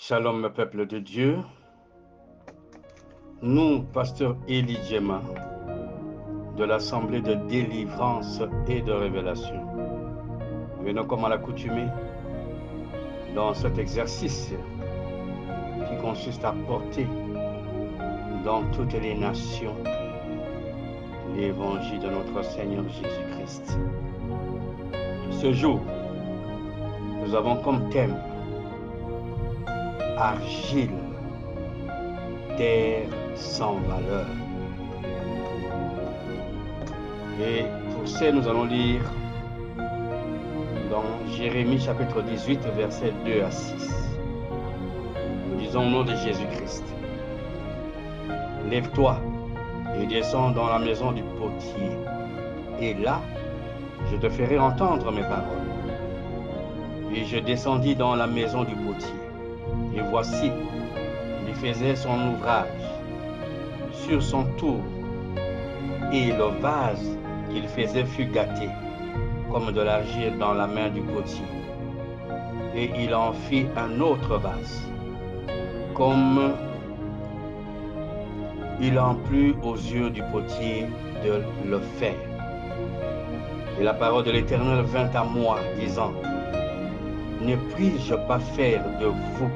Shalom, peuple de Dieu. Nous, pasteur Eli Djema, de l'Assemblée de délivrance et de révélation, venons comme à l'accoutumée dans cet exercice qui consiste à porter dans toutes les nations l'évangile de notre Seigneur Jésus-Christ. Ce jour, nous avons comme thème argile, terre sans valeur. Et pour ça, nous allons lire dans Jérémie chapitre 18, versets 2 à 6. Nous disons au nom de Jésus-Christ. Lève-toi et descends dans la maison du potier. Et là, je te ferai entendre mes paroles. Et je descendis dans la maison du potier. Et voici, il faisait son ouvrage sur son tour, et le vase qu'il faisait fut gâté, comme de l'argile dans la main du potier. Et il en fit un autre vase, comme il en plut aux yeux du potier de le faire. Et la parole de l'Éternel vint à moi, disant, ne puis-je pas faire de vous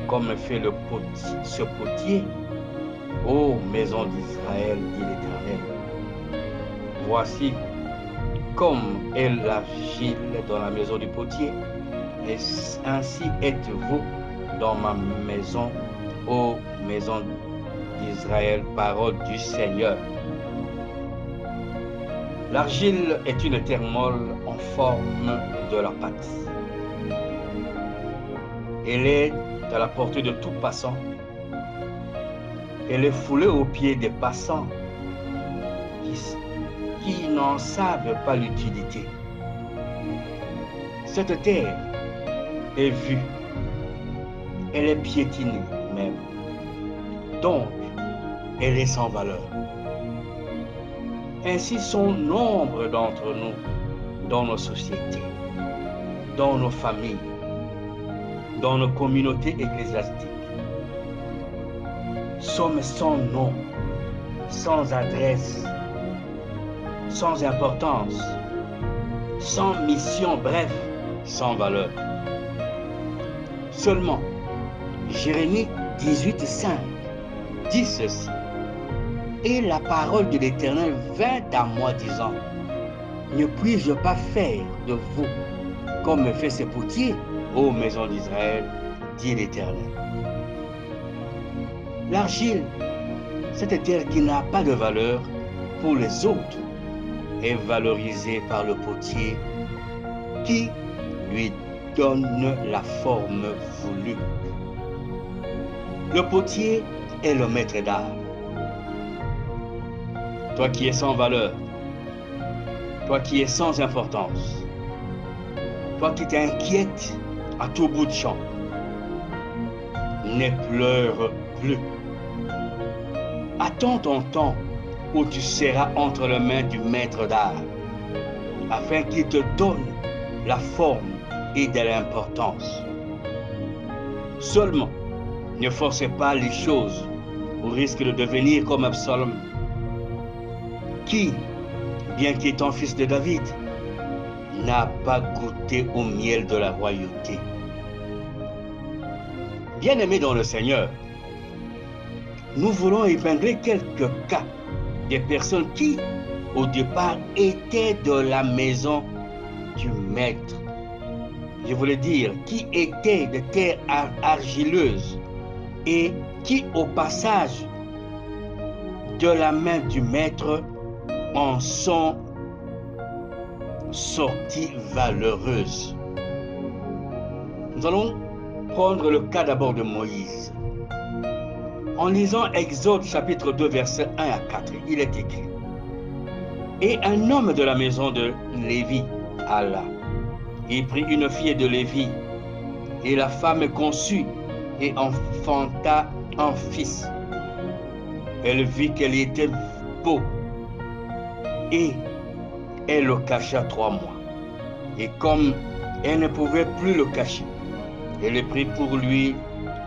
comme fait ce potier, ô maison d'Israël, dit l'Éternel. Voici comme est l'argile dans la maison du potier, et ainsi êtes-vous dans ma maison, ô maison d'Israël, parole du Seigneur. L'argile est une terre molle en forme de la pâte. Elle est à la portée de tout passant. Elle est foulée aux pieds des passants qui n'en savent pas l'utilité. Cette terre est vue, elle est piétinée même, donc elle est sans valeur. Ainsi sont nombre d'entre nous dans nos sociétés, dans nos familles, dans nos communautés ecclésiastiques. Sommes sans nom, sans adresse, sans importance, sans mission, bref, sans valeur. Seulement, Jérémie 18:5 dit ceci. Et la parole de l'Éternel vint à moi disant, ne puis-je pas faire de vous comme fait ce potier, ô maison d'Israël, dit l'Éternel. L'argile, cette terre qui n'a pas de valeur pour les autres, est valorisée par le potier qui lui donne la forme voulue. Le potier est le maître d'art. Toi qui es sans valeur, toi qui es sans importance, toi qui t'inquiètes à tout bout de champ, ne pleure plus. Attends ton temps où tu seras entre les mains du maître d'art, afin qu'il te donne la forme et de l'importance. Seulement, ne forcez pas les choses au risque de devenir comme Absalom, qui, bien qu'étant fils de David, n'a pas goûté au miel de la royauté. Bien-aimés dans le Seigneur, nous voulons épingler quelques cas des personnes qui, au départ, étaient de la maison du maître. Je voulais dire, qui étaient de terre argileuse et qui, au passage de la main du maître, en sont sorties valeureuses. Nous allons prendre le cas d'abord de Moïse. En lisant Exode chapitre 2, versets 1 à 4, il est écrit, et un homme de la maison de Lévi alla, et prit une fille de Lévi, et la femme conçut et enfanta un fils. Elle vit qu'elle était beau, et elle le cacha 3 mois. Et comme elle ne pouvait plus le cacher, et il prit pour lui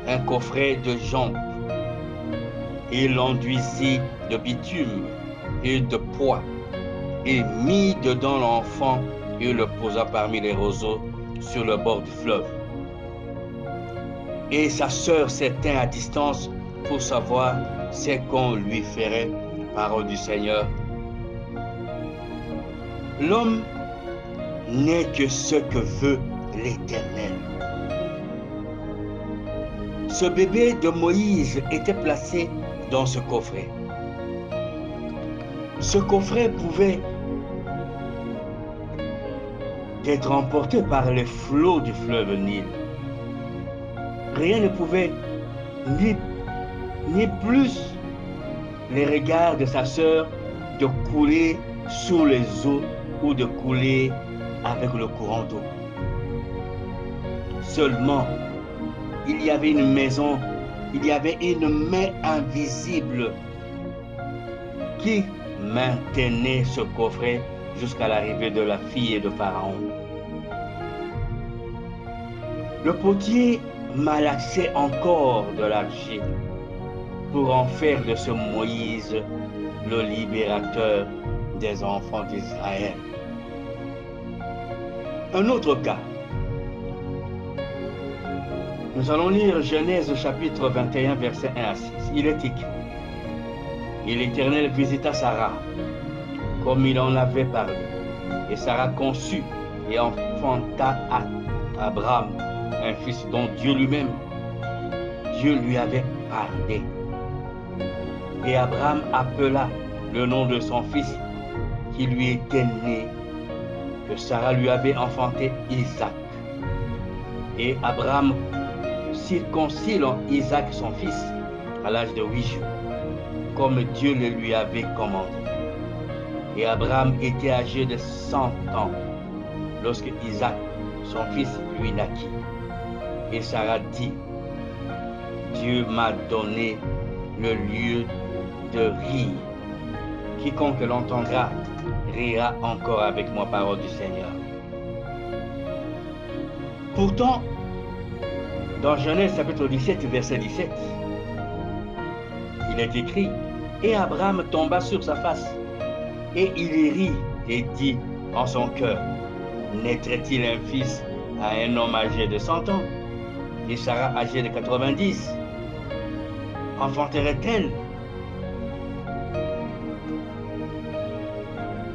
un coffret de jonc. Il l'enduisit de bitume et de poix, et mit dedans l'enfant et le posa parmi les roseaux sur le bord du fleuve. Et sa sœur s'éteint à distance pour savoir ce qu'on lui ferait. Parole du Seigneur. L'homme n'est que ce que veut l'Éternel. Ce bébé de Moïse était placé dans ce coffret. Ce coffret pouvait être emporté par les flots du fleuve Nil. Rien ne pouvait ni plus les regards de sa sœur de couler sous les eaux ou de couler avec le courant d'eau. Seulement, il y avait une maison, il y avait une main invisible qui maintenait ce coffret jusqu'à l'arrivée de la fille de Pharaon. Le potier malaxait encore de l'argile pour en faire de ce Moïse le libérateur des enfants d'Israël. Un autre cas. Nous allons lire Genèse chapitre 21, verset 1 à 6. Il est écrit: Et l'Éternel visita Sarah, comme il en avait parlé. Et Sarah conçut et enfanta à Abraham un fils dont Dieu lui-même, Dieu lui avait parlé. Et Abraham appela le nom de son fils qui lui était né, que Sarah lui avait enfanté, Isaac. Et Abraham circoncit Isaac son fils à l'âge de 8 jours, comme Dieu le lui avait commandé. Et Abraham était âgé de 100 ans lorsque Isaac, son fils, lui naquit. Et Sarah dit: Dieu m'a donné le lieu de rire. Quiconque l'entendra rira encore avec moi, parole du Seigneur. Pourtant, dans Genèse chapitre 17, verset 17, il est écrit: Et Abraham tomba sur sa face, et il rit et dit en son cœur: Naîtrait-il un fils à un homme âgé de 100 ans? Et Sarah âgée de 90, enfanterait-elle?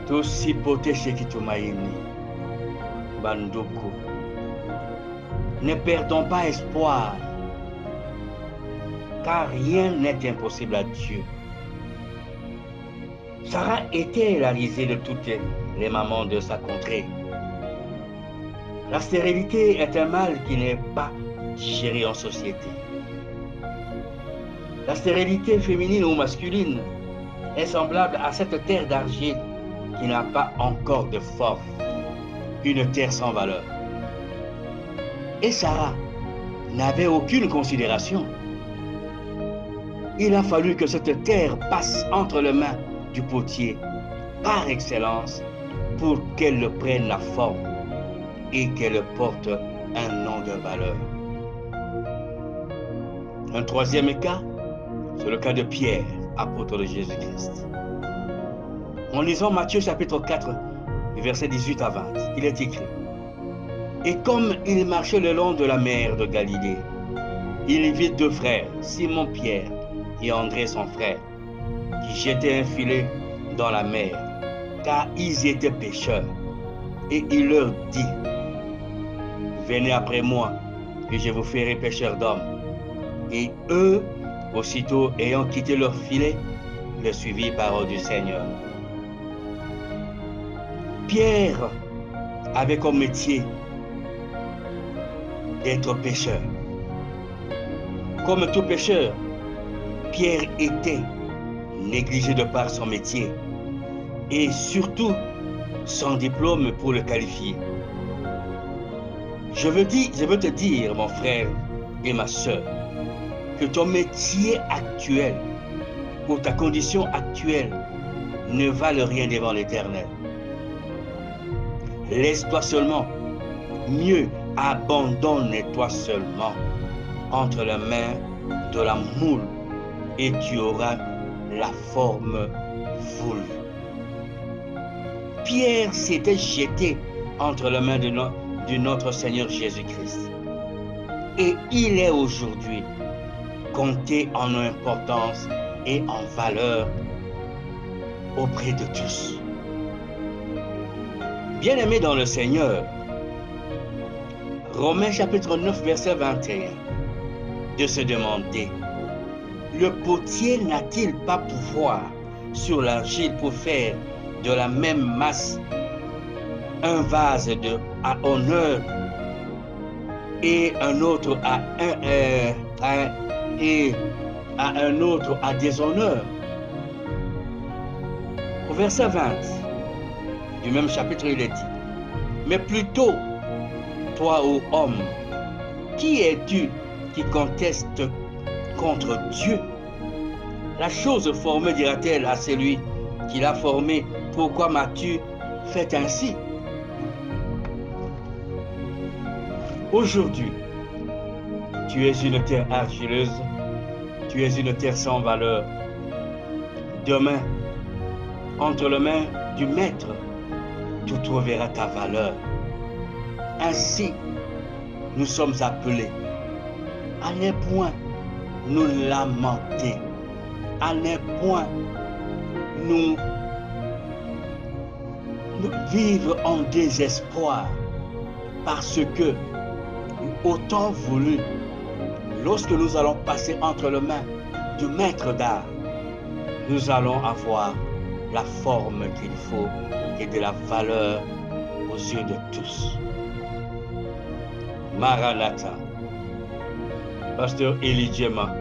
Tosi pote shekitumaini, Bandoko. Ne perdons pas espoir, car rien n'est impossible à Dieu. Sarah était la risée de toutes les mamans de sa contrée. La stérilité est un mal qui n'est pas digéré en société. La stérilité féminine ou masculine est semblable à cette terre d'argile qui n'a pas encore de forme, une terre sans valeur. Et Sarah n'avait aucune considération. Il a fallu que cette terre passe entre les mains du potier par excellence pour qu'elle prenne la forme et qu'elle porte un nom de valeur. Un troisième cas, c'est le cas de Pierre, apôtre de Jésus-Christ. En lisant Matthieu chapitre 4, versets 18 à 20, il est écrit: Et comme il marchait le long de la mer de Galilée, il vit deux frères, Simon-Pierre et André son frère, qui jetaient un filet dans la mer, car ils étaient pêcheurs. Et il leur dit: Venez après moi, et je vous ferai pêcheurs d'hommes. Et eux, aussitôt ayant quitté leur filet, le suivirent, parole du Seigneur. Pierre avait comme métier d'être pêcheur. Comme tout pêcheur, Pierre était négligé de par son métier et surtout sans diplôme pour le qualifier. Je veux te dire, mon frère et ma soeur, que ton métier actuel ou ta condition actuelle ne valent rien devant l'Éternel. Laisse-toi seulement mieux abandonne-toi seulement entre les mains de la moule et tu auras la forme voulue. Pierre s'était jeté entre les mains de notre Seigneur Jésus-Christ. Et il est aujourd'hui compté en importance et en valeur auprès de tous. Bien-aimés dans le Seigneur, Romains chapitre 9, verset 21, de se demander, le potier n'a-t-il pas pouvoir sur l'argile pour faire de la même masse un vase à honneur et un autre un autre à déshonneur? Au verset 20 du même chapitre, il est dit, mais plutôt, toi, ô homme, qui es-tu qui conteste contre Dieu? La chose formée, dira-t-elle à celui qui l'a formée, pourquoi m'as-tu fait ainsi? Aujourd'hui, tu es une terre argileuse, tu es une terre sans valeur. Demain, entre les mains du Maître, tu trouveras ta valeur. Ainsi, nous sommes appelés à ne point nous lamenter, à ne point nous vivre en désespoir, parce que, autant voulu, lorsque nous allons passer entre les mains du Maître d'art, nous allons avoir la forme qu'il faut et de la valeur aux yeux de tous. Maranatha, Pasteur Eli Djema,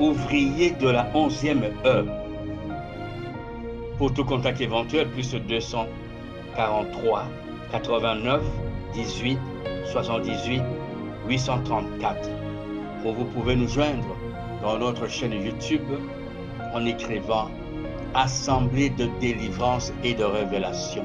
ouvrier de la 11e heure. Pour tout contact éventuel, plus 243 89 18 78 834. Ou vous pouvez nous joindre dans notre chaîne YouTube en écrivant Assemblée de délivrance et de révélation.